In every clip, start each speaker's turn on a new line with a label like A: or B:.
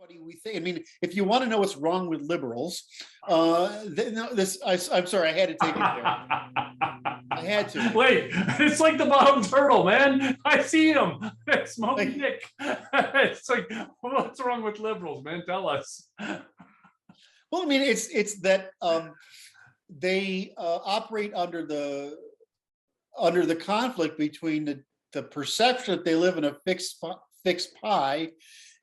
A: We think. I mean, if you want to know what's wrong with liberals, no, I'm sorry, I had to take it there. I had to.
B: Wait, it's like the bottom turtle, man. I see him. It's Moby Dick. It's like, what's wrong with liberals, man? Tell us.
A: Well, I mean, it's that they operate under the conflict between the perception that they live in a fixed pie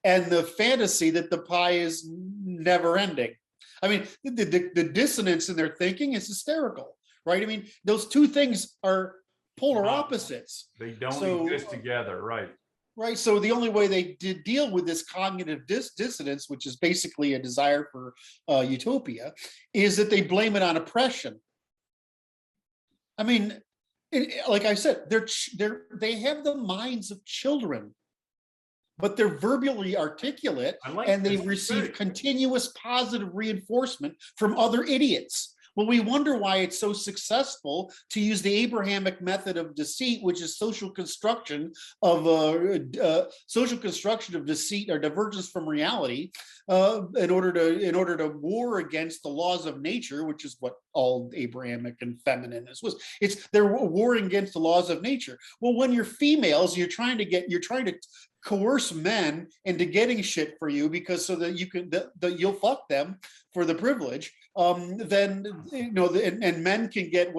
A: and the fantasy that the pie is never ending. I mean, the dissonance in their thinking is hysterical, right? I mean, those two things are polar opposites.
B: They don't exist together, right?
A: Right. So the only way they did deal with this cognitive dissonance, which is basically a desire for utopia, is that they blame it on oppression. I mean, like I said, they have the minds of children, but they're verbally articulate, and they receive continuous positive reinforcement from other idiots. Well, we wonder why it's so successful to use the Abrahamic method of deceit, which is social construction of deceit or divergence from reality, in order to war against the laws of nature, which is what all Abrahamic and feminine was. They're warring against the laws of nature. Well, when you're females, you're trying to coerce men into getting shit for you because so that you can that you'll fuck them for the privilege. Then and men can get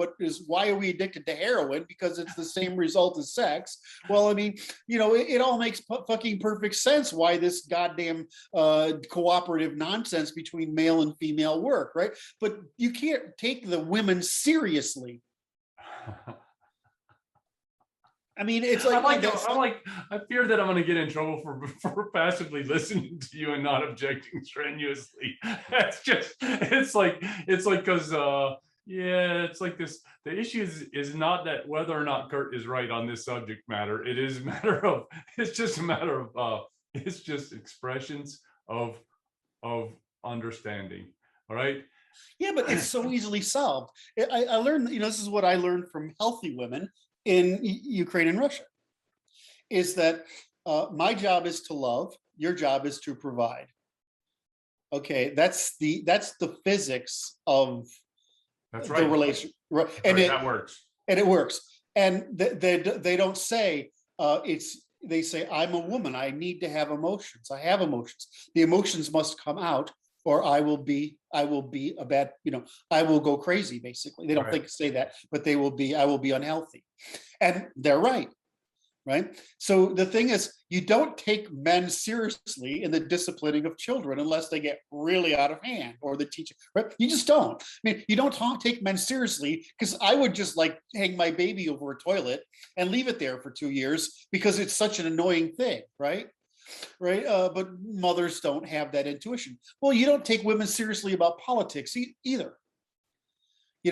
A: why are we addicted to heroin? Because it's the same result as sex. Well, I mean, it all makes fucking perfect sense why this goddamn cooperative nonsense between male and female work, right? But you can't take the women seriously. I mean, it's like
B: I fear that I'm going to get in trouble for passively listening to you and not objecting strenuously. It's like because it's like this. The issue is not that whether or not Kurt is right on this subject matter. It's just expressions of understanding. All right.
A: Yeah, but it's so easily solved. I learned, this is what I learned from healthy women in Ukraine and Russia, is that my job is to love, your job is to provide. Okay, that's the physics of the relation, and
B: that works.
A: And it works. And they don't say they say I'm a woman. I need to have emotions. I have emotions. The emotions must come out, or I will be a bad, I will go crazy, basically. They don't say that, but I will be unhealthy. And they're right. So the thing is, you don't take men seriously in the disciplining of children unless they get really out of hand, or the teacher, right? You just don't. I mean, you don't take men seriously, because I would just hang my baby over a toilet and leave it there for 2 years because it's such an annoying thing, right? But mothers don't have that intuition. Well, you don't take women seriously about politics either.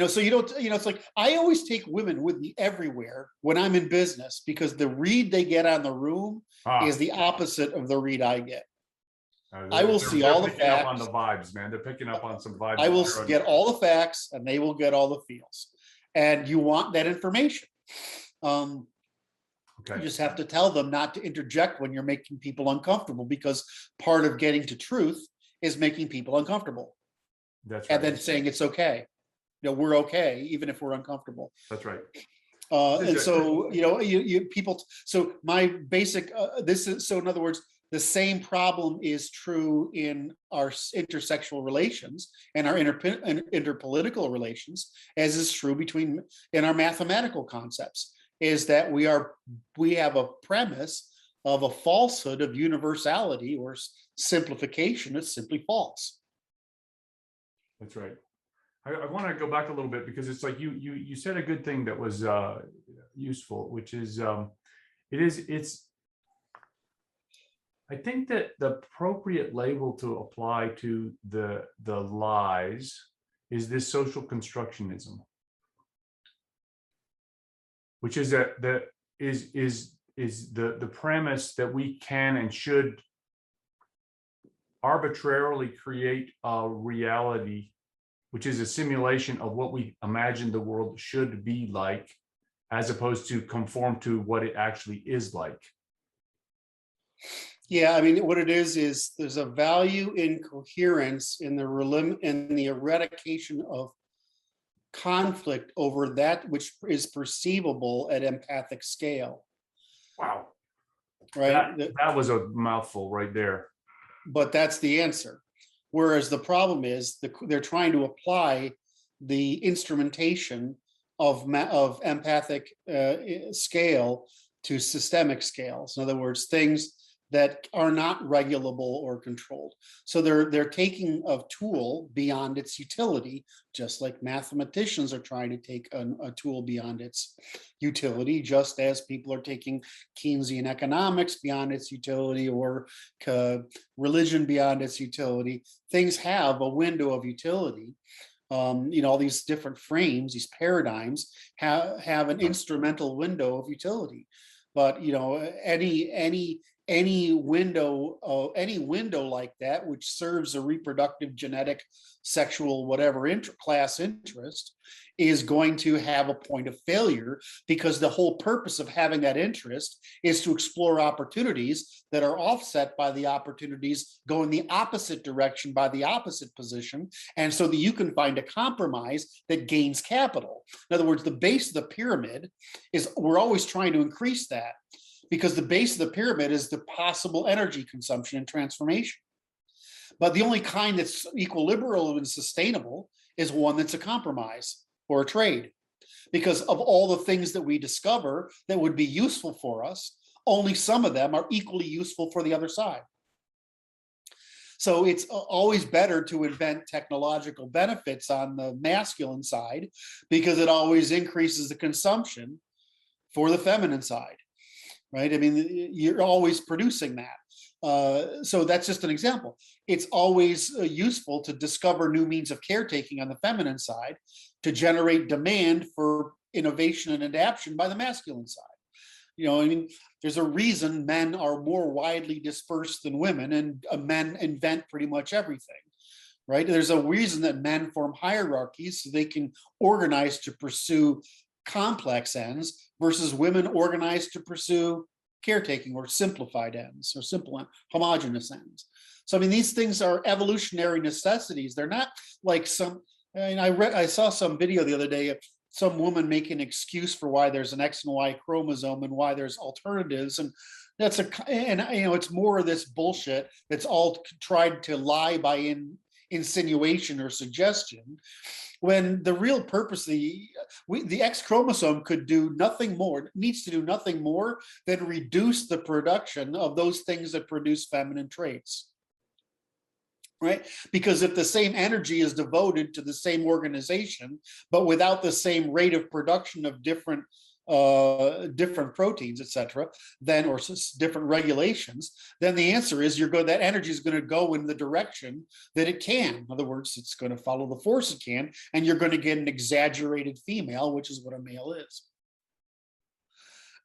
A: So you don't, it's like, I always take women with me everywhere when I'm in business, because the read they get on the room is the opposite of the read I get. I will see all the facts.
B: Up on the vibes, man. They're picking up on some vibes.
A: I will get all the facts, and they will get all the feels. And you want that information. You just have to tell them not to interject when you're making people uncomfortable, because part of getting to truth is making people uncomfortable.
B: That's right.
A: And then saying it's okay. We're okay, even if we're uncomfortable.
B: That's right.
A: And so, people, so my basic, so in other words, the same problem is true in our intersexual relations and our interpolitical relations, as is true in our mathematical concepts, is that we have a premise of a falsehood of universality, or simplification. It's simply false.
B: That's right. I want to go back a little bit, because it's like you said a good thing that was useful, which is I think that the appropriate label to apply to the lies is this social constructionism, which is the premise that we can and should arbitrarily create a reality, which is a simulation of what we imagine the world should be like, as opposed to conform to what it actually is like.
A: Yeah, I mean, what it is there's a value in coherence in in the eradication of conflict over that which is perceivable at empathic scale,
B: Wow,
A: right?
B: that was a mouthful right there.
A: But that's the answer. Whereas the problem is they're trying to apply the instrumentation of empathic scale to systemic scales. In other words, things that are not regulable or controlled. So they're taking a tool beyond its utility, just like mathematicians are trying to take a tool beyond its utility, just as people are taking Keynesian economics beyond its utility, or religion beyond its utility. Things have a window of utility. All these different frames, these paradigms have an instrumental window of utility. But any window like that which serves a reproductive, genetic, sexual, whatever class interest is going to have a point of failure, because the whole purpose of having that interest is to explore opportunities that are offset by the opportunities going the opposite direction by the opposite position, and so that you can find a compromise that gains capital. In other words, the base of the pyramid is, we're always trying to increase that, because the base of the pyramid is the possible energy consumption and transformation. But the only kind that's equilibrium and sustainable is one that's a compromise or a trade. Because of all the things that we discover that would be useful for us, only some of them are equally useful for the other side. So it's always better to invent technological benefits on the masculine side, because it always increases the consumption for the feminine side, right? I mean, you're always producing that. So that's just an example. It's always useful to discover new means of caretaking on the feminine side to generate demand for innovation and adaptation by the masculine side. I mean, there's a reason men are more widely dispersed than women, and men invent pretty much everything, right? There's a reason that men form hierarchies so they can organize to pursue complex ends, versus women organized to pursue caretaking or simplified ends, or simple homogeneous ends. So I mean, these things are evolutionary necessities. They're not like I saw some video the other day of some woman making an excuse for why there's an X and Y chromosome and why there's alternatives, and it's more of this bullshit that's all tried to lie by insinuation or suggestion, when the real purpose, the X chromosome could do nothing more, needs to do nothing more than reduce the production of those things that produce feminine traits. Right? Because if the same energy is devoted to the same organization, but without the same rate of production of different proteins, etc., or different regulations, then the answer is that energy is going to go in the direction that it can. In other words, it's going to follow the force it can, and you're going to get an exaggerated female, which is what a male is.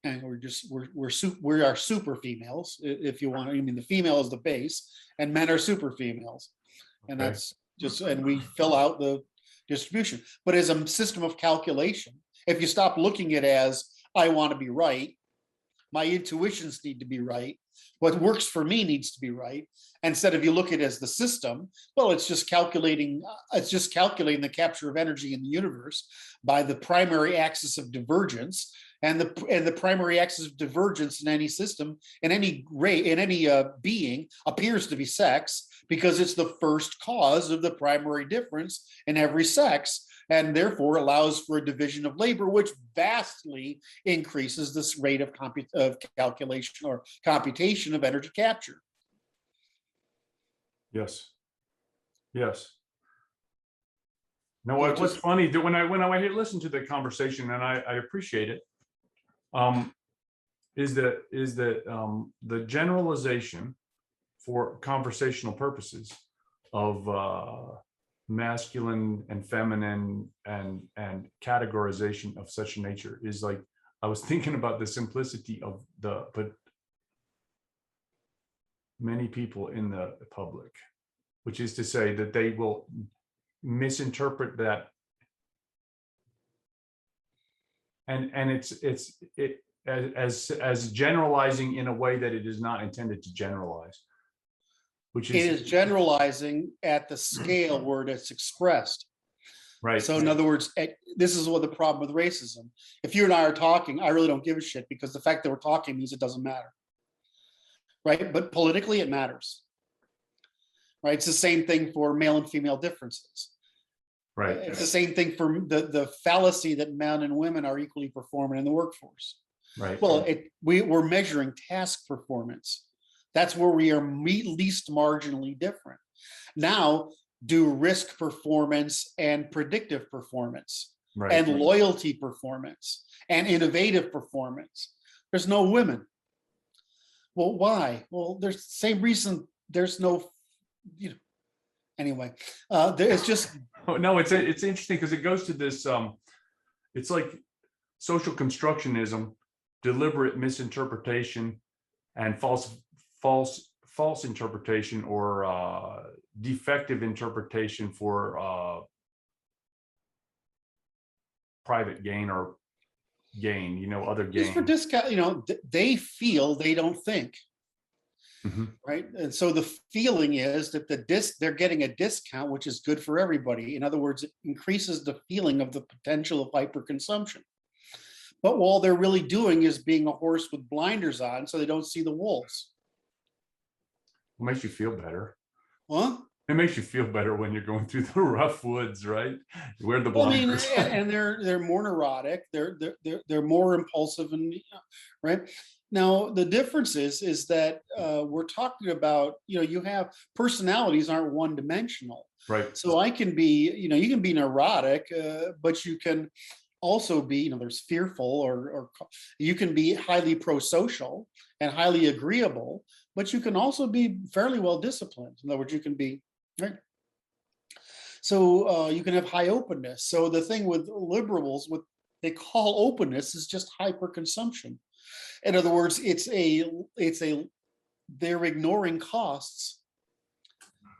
A: And we are super females, if you want. I mean, the female is the base, and men are super females, and that's just, and we fill out the distribution. But as a system of calculation, if you stop looking at it as I want to be right, my intuitions need to be right, what works for me needs to be right. Instead of you look at it as the system, well, it's just calculating the capture of energy in the universe by the primary axis of divergence. And the primary axis of divergence in any system, in any being, appears to be sex, because it's the first cause of the primary difference in every sex, and therefore allows for a division of labor, which vastly increases this rate of calculation or computation of energy capture.
B: Yes. No, what's funny that when I listen to the conversation, and I appreciate it, is that the generalization for conversational purposes of masculine and feminine and categorization of such a nature is like, I was thinking about the simplicity of but many people in the public, which is to say that they will misinterpret that, and as generalizing in a way that it is not intended to generalize, which
A: It is generalizing at the scale where it's expressed.
B: right.
A: So in other words, this is what the problem with racism. If you and I are talking, I really don't give a shit because the fact that we're talking means it doesn't matter. Right? But politically it matters. Right? It's the same thing for male and female differences.
B: Right.
A: It's the same thing for the fallacy that men and women are equally performing in the workforce.
B: Right.
A: Well, we're measuring task performance. That's where we are least marginally different. Now, do risk performance and predictive performance
B: Right.
A: and loyalty performance and innovative performance. There's no women. Well, why? Well, there's the same reason there's no, anyway, it's just.
B: Oh, no, it's interesting because it goes to this, it's like social constructionism, deliberate misinterpretation, and false interpretation or defective interpretation for private gain or gain, other gain.
A: Just for discount, they feel, they don't think.
B: Mhm.
A: Right. And so the feeling is that they're getting a discount, which is good for everybody. In other words, it increases the feeling of the potential of hyperconsumption. But all they're really doing is being a horse with blinders on so they don't see the wolves.
B: It makes you feel better.
A: Huh?
B: It makes you feel better when you're going through the rough woods, right? You wear the
A: Well, I mean,
B: blinders.
A: and they're more neurotic, they're more impulsive, and right. Now, the difference is that we're talking about, you have personalities aren't one dimensional.
B: Right.
A: So I can be, you can be neurotic, but you can also be, there's fearful or you can be highly pro-social and highly agreeable, but you can also be fairly well disciplined. In other words, you can be, right? So you can have high openness. So the thing with liberals, what they call openness is just hyperconsumption. In other words, they're ignoring costs,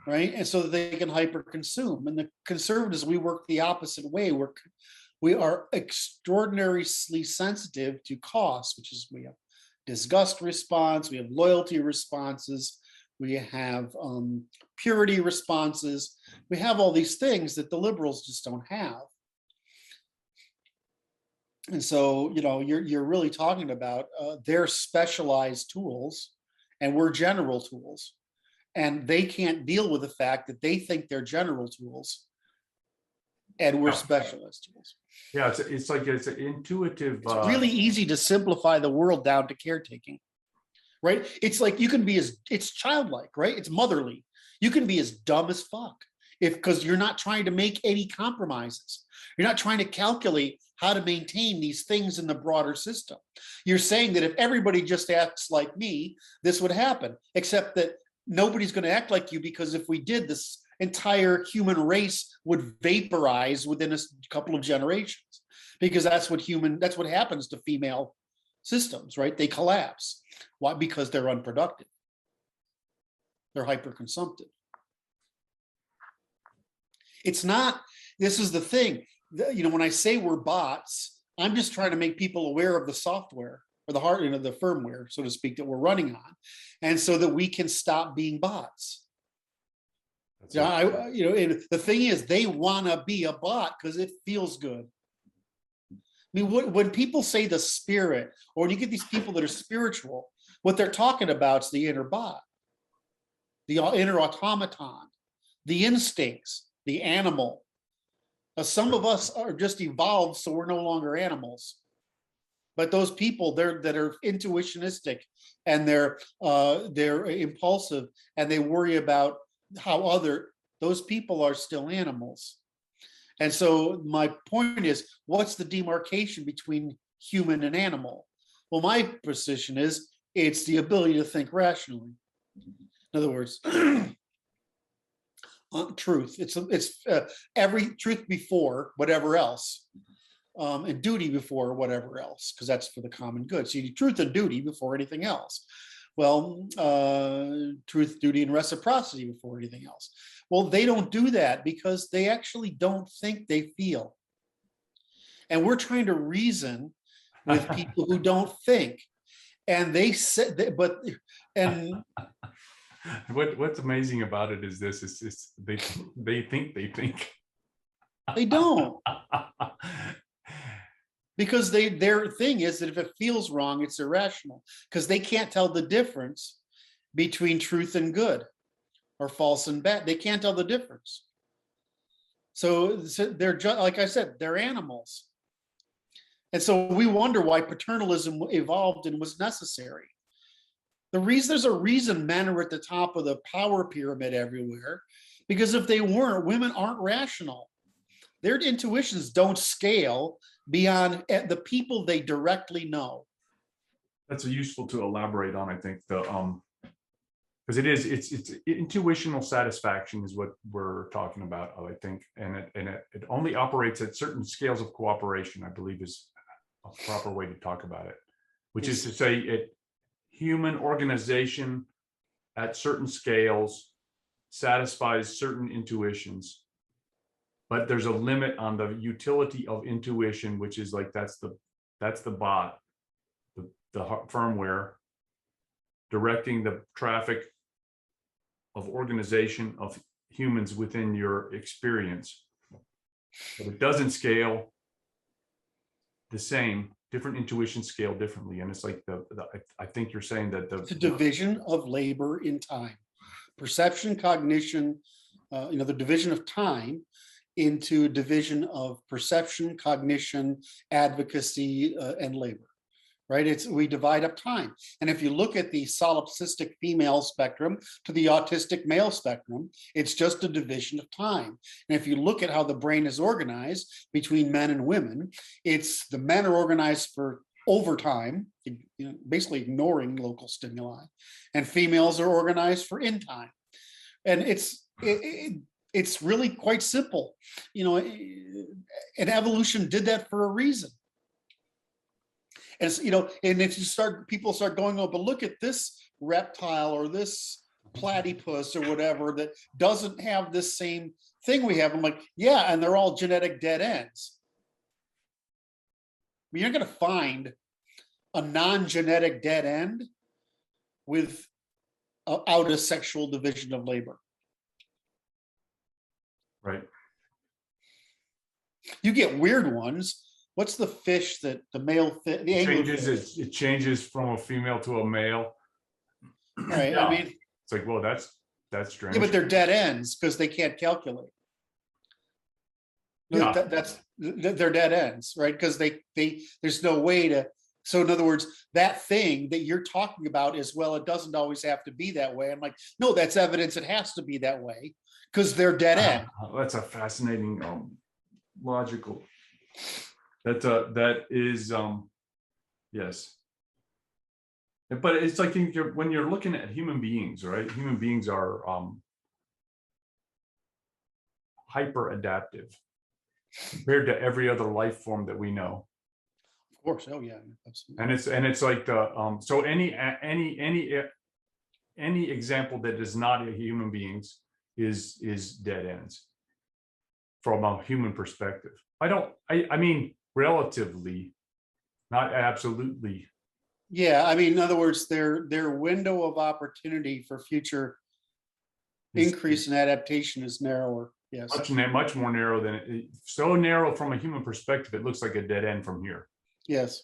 A: right? And so that they can hyperconsume. And the conservatives, we work the opposite way. We are extraordinarily sensitive to costs, which is we have disgust response, we have loyalty responses, we have purity responses. We have all these things that the liberals just don't have. And so, you're really talking about their specialized tools, and we're general tools. And they can't deal with the fact that they think they're general tools, and we're specialized tools.
B: Yeah, it's like it's an intuitive.
A: It's really easy to simplify the world down to caretaking, right? It's like it's childlike, right? It's motherly. You can be as dumb as fuck because you're not trying to make any compromises. You're not trying to calculate how to maintain these things in the broader system. You're saying that if everybody just acts like me, this would happen, except that nobody's going to act like you, because if we did, this entire human race would vaporize within a couple of generations, because that's what happens to female systems, right? They collapse. Why? Because they're unproductive. They're hyperconsumptive. It's not, this is the thing, when I say we're bots, I'm just trying to make people aware of the software or the hardware, the firmware, so to speak, that we're running on, and so that we can stop being bots. And the thing is, they want to be a bot because it feels good. I mean, when people say the spirit, or when you get these people that are spiritual, what they're talking about is the inner bot, the inner automaton, the instincts, the animal. Now, some of us are just evolved, so we're no longer animals. But those people that are intuitionistic, and they're impulsive, and they worry about how those people are still animals. And so my point is, what's the demarcation between human and animal? Well, my position is it's the ability to think rationally. In other words, truth. It's every truth before whatever else, and duty before whatever else, because that's for the common good. So you need truth and duty before anything else. Well, truth, duty, and reciprocity before anything else. Well, they don't do that because they actually don't think, they feel. And we're trying to reason with people who don't think. And they said that, and
B: What's amazing about it is this: is they think they think.
A: they don't, because their thing is that if it feels wrong, it's irrational, because they can't tell the difference between truth and good or false and bad. They can't tell the difference. So they're just, like I said, they're animals. And so we wonder why paternalism evolved and was necessary. There's a reason men are at the top of the power pyramid everywhere, because if they weren't, women aren't rational. Their intuitions don't scale beyond the people they directly know.
B: That's useful to elaborate on, I think, because it's intuitional satisfaction is what we're talking about, I think, and it only operates at certain scales of cooperation, I believe, is a proper way to talk about it, which is to say human organization at certain scales satisfies certain intuitions, but there's a limit on the utility of intuition, which is like that's the bot, the firmware directing the traffic of organization of humans within your experience. But it doesn't scale the same. Different intuitions scale differently, and it's like I think you're saying that
A: the division of labor in time, perception, cognition, the division of time into division of perception, cognition, advocacy, and labor. Right? We divide up time. And if you look at the solipsistic female spectrum to the autistic male spectrum, it's just a division of time. And if you look at how the brain is organized between men and women, it's the men are organized for overtime, basically ignoring local stimuli, and females are organized for in time. And it's really quite simple. And evolution did that for a reason. And and if people start going, oh, but look at this reptile or this platypus or whatever that doesn't have this same thing we have. I'm like, yeah, and they're all genetic dead ends. I mean, you're going to find a non-genetic dead end without a sexual division of labor.
B: Right.
A: You get weird ones. What's the fish that the male fish?
B: It changes from a female to a male.
A: Right. Yeah. I mean,
B: it's like, well, that's strange.
A: Yeah, but they're dead ends because they can't calculate. Yeah. They're dead ends, right? Because there's no way to. So in other words, that thing that you're talking about is, well, it doesn't always have to be that way. I'm like, no, that's evidence it has to be that way because they're dead end.
B: That's a fascinating logical. That is yes, but it's like when you're looking at human beings, right? Human beings are hyper adaptive compared to every other life form that we know.
A: Of course, oh yeah, absolutely.
B: And it's like the so any example that is not a human beings is dead ends from a human perspective. I mean. Relatively, not absolutely.
A: Yeah, I mean, in other words, their window of opportunity for future increase in adaptation is narrower. Yes,
B: much more narrow than so narrow from a human perspective. It looks like a dead end from here.
A: Yes.